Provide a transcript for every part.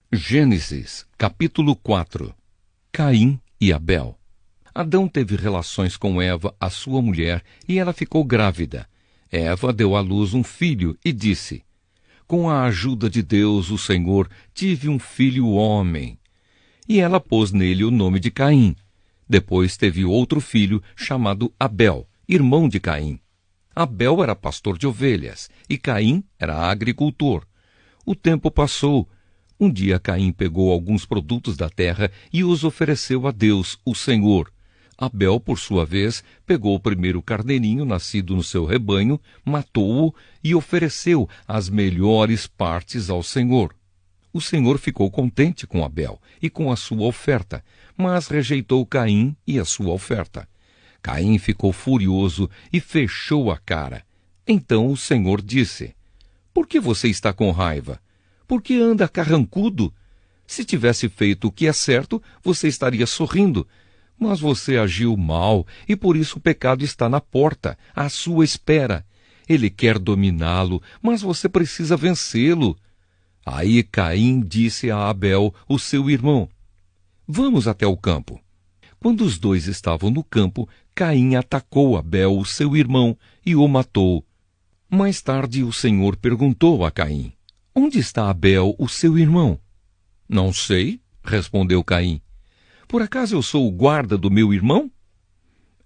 Gênesis, capítulo 4. Caim e Abel. Adão teve relações com Eva, a sua mulher, e ela ficou grávida. Eva deu à luz um filho e disse: com a ajuda de Deus, o Senhor, tive um filho homem. E ela pôs nele o nome de Caim. Depois teve outro filho chamado Abel, irmão de Caim. Abel era pastor de ovelhas e Caim era agricultor. O tempo passou. Um dia Caim pegou alguns produtos da terra e os ofereceu a Deus, o Senhor. Abel, por sua vez, pegou o primeiro carneirinho nascido no seu rebanho, matou-o e ofereceu as melhores partes ao Senhor. O Senhor ficou contente com Abel e com a sua oferta, mas rejeitou Caim e a sua oferta. Caim ficou furioso e fechou a cara. Então o Senhor disse: por que você está com raiva? Por que anda carrancudo? Se tivesse feito o que é certo, você estaria sorrindo. Mas você agiu mal, e por isso o pecado está na porta, à sua espera. Ele quer dominá-lo, mas você precisa vencê-lo. Aí Caim disse a Abel, o seu irmão: vamos até o campo. Quando os dois estavam no campo, Caim atacou Abel, o seu irmão, e o matou. Mais tarde o Senhor perguntou a Caim: onde está Abel, o seu irmão? Não sei, respondeu Caim. Por acaso eu sou o guarda do meu irmão?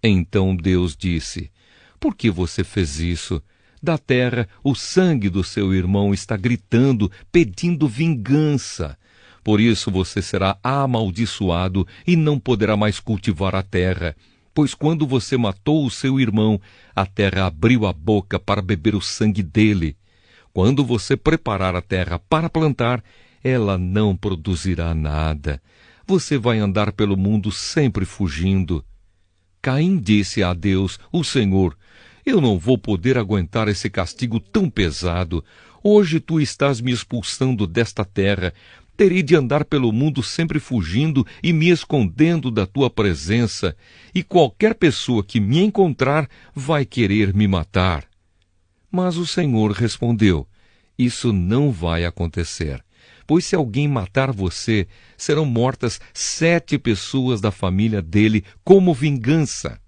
Então Deus disse: por que você fez isso? Da terra, o sangue do seu irmão está gritando, pedindo vingança. Por isso você será amaldiçoado e não poderá mais cultivar a terra. Pois quando você matou o seu irmão, a terra abriu a boca para beber o sangue dele. Quando você preparar a terra para plantar, ela não produzirá nada. Você vai andar pelo mundo sempre fugindo. Caim disse a Deus, o Senhor: eu não vou poder aguentar esse castigo tão pesado. Hoje tu estás me expulsando desta terra. Terei de andar pelo mundo sempre fugindo e me escondendo da tua presença. E qualquer pessoa que me encontrar vai querer me matar. Mas o Senhor respondeu: isso não vai acontecer. Pois se alguém matar você, serão mortas 7 pessoas da família dele como vingança.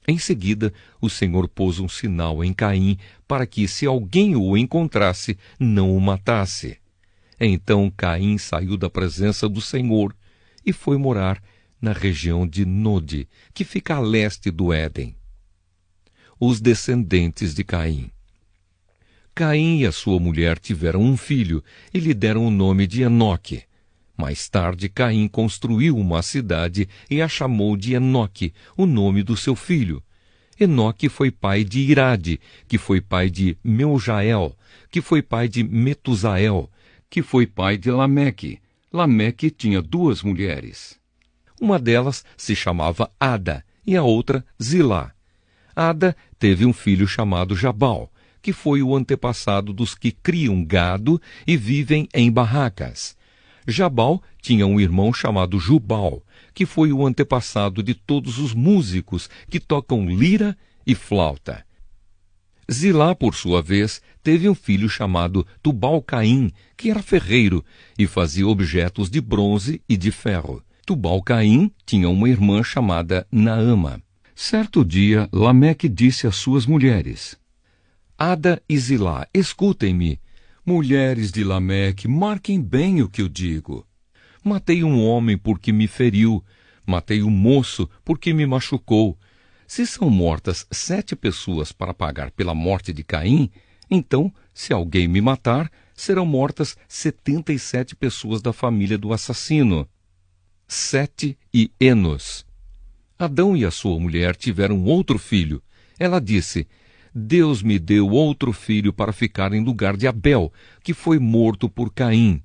Em seguida, o Senhor pôs um sinal em Caim para que, se alguém o encontrasse, não o matasse. Então Caim saiu da presença do Senhor e foi morar na região de Nod, que fica a leste do Éden. Os descendentes de Caim. Caim e a sua mulher tiveram um filho e lhe deram o nome de Enoque. Mais tarde, Caim construiu uma cidade e a chamou de Enoque, o nome do seu filho. Enoque foi pai de Irade, que foi pai de Meujael, que foi pai de Metusael, que foi pai de Lameque. Lameque tinha 2 mulheres. Uma delas se chamava Ada e a outra Zilá. Ada teve um filho chamado Jabal, que foi o antepassado dos que criam gado e vivem em barracas. Jabal tinha um irmão chamado Jubal, que foi o antepassado de todos os músicos que tocam lira e flauta. Zilá, por sua vez, teve um filho chamado Tubal-Caim, que era ferreiro e fazia objetos de bronze e de ferro. Tubal-Caim tinha uma irmã chamada Naama. Certo dia, Lameque disse às suas mulheres: Ada e Zilá, escutem-me. Mulheres de Lameque, marquem bem o que eu digo. Matei um homem porque me feriu. Matei um moço porque me machucou. Se são mortas 7 pessoas para pagar pela morte de Caim, então, se alguém me matar, serão mortas 77 pessoas da família do assassino. Sete e Enos. Adão e a sua mulher tiveram outro filho. Ela disse: Deus me deu outro filho para ficar em lugar de Abel, que foi morto por Caim,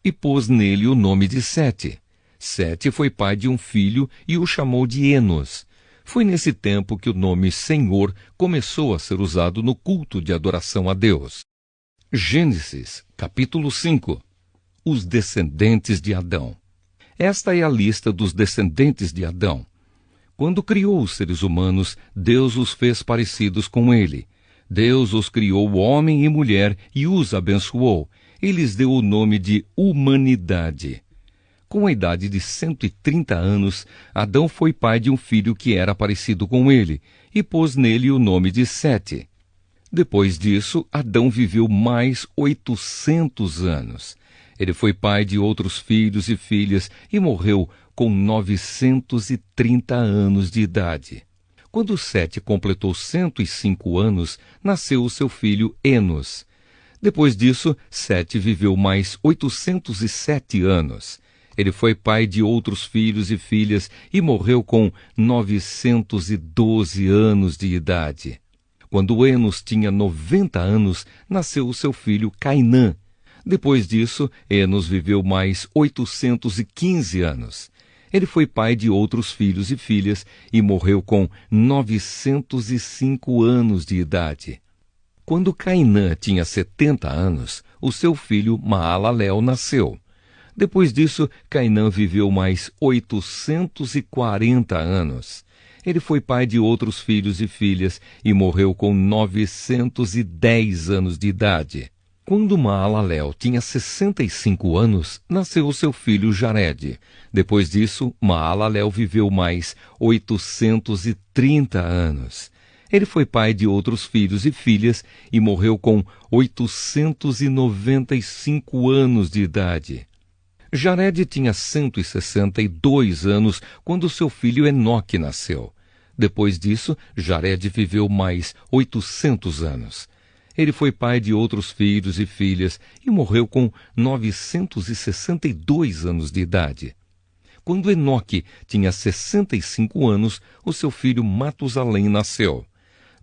e pôs nele o nome de Sete. Sete foi pai de um filho e o chamou de Enos. Foi nesse tempo que o nome Senhor começou a ser usado no culto de adoração a Deus. Gênesis, capítulo 5. Os descendentes de Adão. Esta é a lista dos descendentes de Adão. Quando criou os seres humanos, Deus os fez parecidos com ele. Deus os criou homem e mulher e os abençoou. e lhes deu o nome de humanidade. Com a idade de 130 anos, Adão foi pai de um filho que era parecido com ele, e pôs nele o nome de Sete. Depois disso, Adão viveu mais 800 anos. Ele foi pai de outros filhos e filhas e morreu com 930 anos de idade. Quando Sete completou 105 anos, nasceu o seu filho Enos. Depois disso, Sete viveu mais 807 anos. Ele foi pai de outros filhos e filhas e morreu com 912 anos de idade. Quando Enos tinha 90 anos, nasceu o seu filho Cainã. Depois disso, Enos viveu mais 815 anos. Ele foi pai de outros filhos e filhas e morreu com 905 anos de idade. Quando Cainã tinha 70 anos, o seu filho Maalalel nasceu. Depois disso, Cainã viveu mais 840 anos. Ele foi pai de outros filhos e filhas e morreu com 910 anos de idade. Quando Maalalel tinha 65 anos, nasceu o seu filho Jared. Depois disso, Maalalel viveu mais 830 anos. Ele foi pai de outros filhos e filhas e morreu com 895 anos de idade. Jared tinha 162 anos quando seu filho Enoque nasceu. Depois disso, Jared viveu mais 800 anos. Ele foi pai de outros filhos e filhas e morreu com 962 anos de idade. Quando Enoque tinha 65 anos, o seu filho Matusalém nasceu.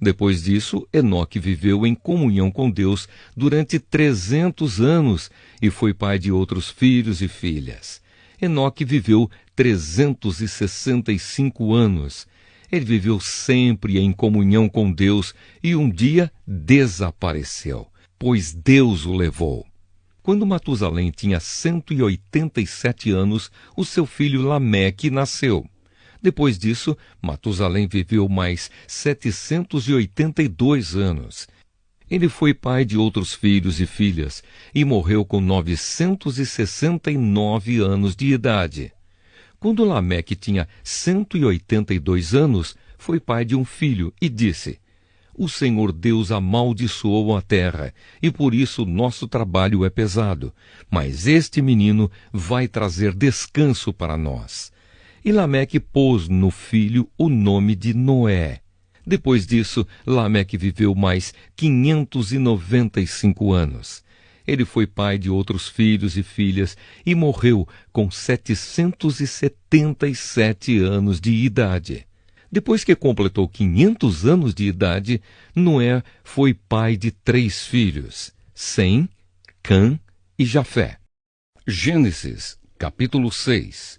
Depois disso, Enoque viveu em comunhão com Deus durante 300 anos e foi pai de outros filhos e filhas. Enoque viveu 365 anos. Ele viveu sempre em comunhão com Deus e um dia desapareceu, pois Deus o levou. Quando Matusalém tinha 187 anos, o seu filho Lameque nasceu. Depois disso, Matusalém viveu mais 782 anos. Ele foi pai de outros filhos e filhas e morreu com 969 anos de idade. Quando Lameque tinha 182 anos, foi pai de um filho e disse: O Senhor Deus amaldiçoou a terra, e por isso nosso trabalho é pesado. Mas este menino vai trazer descanso para nós. E Lameque pôs no filho o nome de Noé. Depois disso, Lameque viveu mais 595 anos. Ele foi pai de outros filhos e filhas e morreu com 777 anos de idade. Depois que completou 500 anos de idade, Noé foi pai de 3 filhos, Sem, Cã e Jafé. Gênesis, capítulo 6.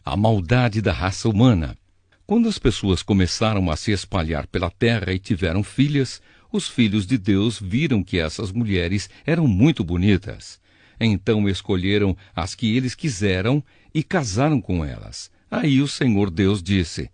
A maldade da raça humana. Quando as pessoas começaram a se espalhar pela terra e tiveram filhas, os filhos de Deus viram que essas mulheres eram muito bonitas. Então escolheram as que eles quiseram e casaram com elas. Aí o Senhor Deus disse: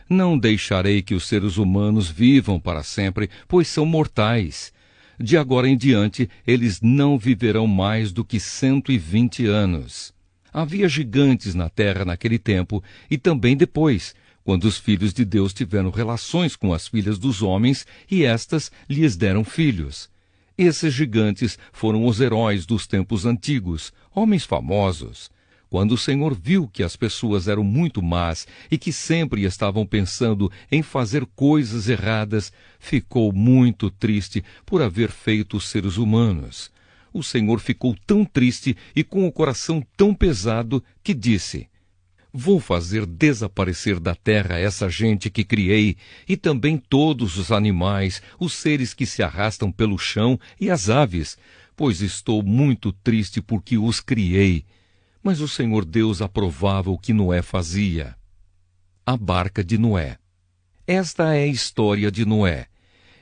Não deixarei que os seres humanos vivam para sempre, pois são mortais. De agora em diante, eles não viverão mais do que 120 anos. Havia gigantes na terra naquele tempo e também depois, quando os filhos de Deus tiveram relações com as filhas dos homens e estas lhes deram filhos. Esses gigantes foram os heróis dos tempos antigos, homens famosos. Quando o Senhor viu que as pessoas eram muito más e que sempre estavam pensando em fazer coisas erradas, ficou muito triste por haver feito os seres humanos. O Senhor ficou tão triste e com o coração tão pesado que disse: Vou fazer desaparecer da terra essa gente que criei e também todos os animais, os seres que se arrastam pelo chão e as aves, pois estou muito triste porque os criei. Mas o Senhor Deus aprovava o que Noé fazia. A barca de Noé. Esta é a história de Noé.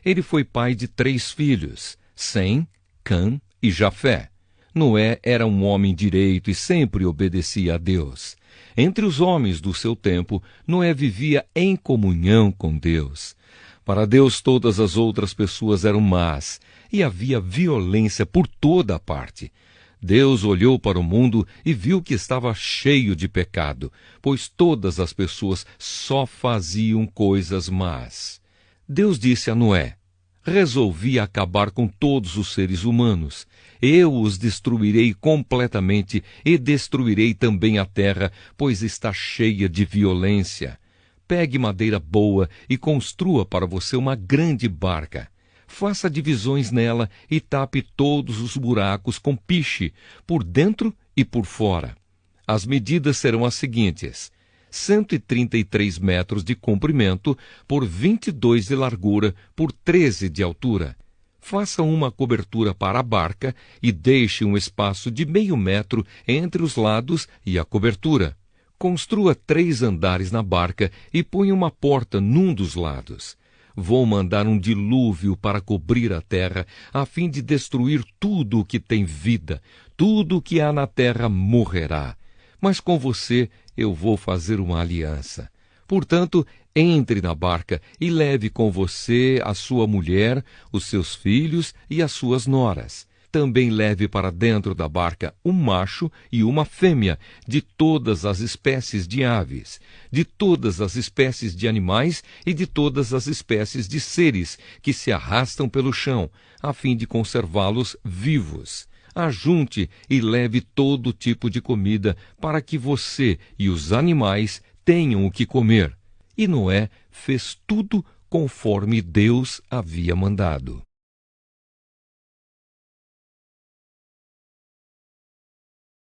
Ele foi pai de 3 filhos, Sem, Cã e Jafé. Noé era um homem direito e sempre obedecia a Deus. Entre os homens do seu tempo, Noé vivia em comunhão com Deus. Para Deus todas as outras pessoas eram más, e havia violência por toda a parte. Deus olhou para o mundo e viu que estava cheio de pecado, pois todas as pessoas só faziam coisas más. Deus disse a Noé: resolvi acabar com todos os seres humanos. Eu os destruirei completamente e destruirei também a terra, pois está cheia de violência. Pegue madeira boa e construa para você uma grande barca. Faça divisões nela e tape todos os buracos com piche, por dentro e por fora. As medidas serão as seguintes: 133 metros de comprimento por 22 de largura por 13 de altura. Faça uma cobertura para a barca e deixe um espaço de meio metro entre os lados e a cobertura. Construa 3 andares na barca e ponha uma porta num dos lados. Vou mandar um dilúvio para cobrir a terra, a fim de destruir tudo o que tem vida. Tudo o que há na terra morrerá. Mas com você eu vou fazer uma aliança. Portanto, entre na barca e leve com você a sua mulher, os seus filhos e as suas noras. Também leve para dentro da barca um macho e uma fêmea de todas as espécies de aves, de todas as espécies de animais e de todas as espécies de seres que se arrastam pelo chão, a fim de conservá-los vivos. Ajunte e leve todo tipo de comida para que você e os animais tenham o que comer. E Noé fez tudo conforme Deus havia mandado.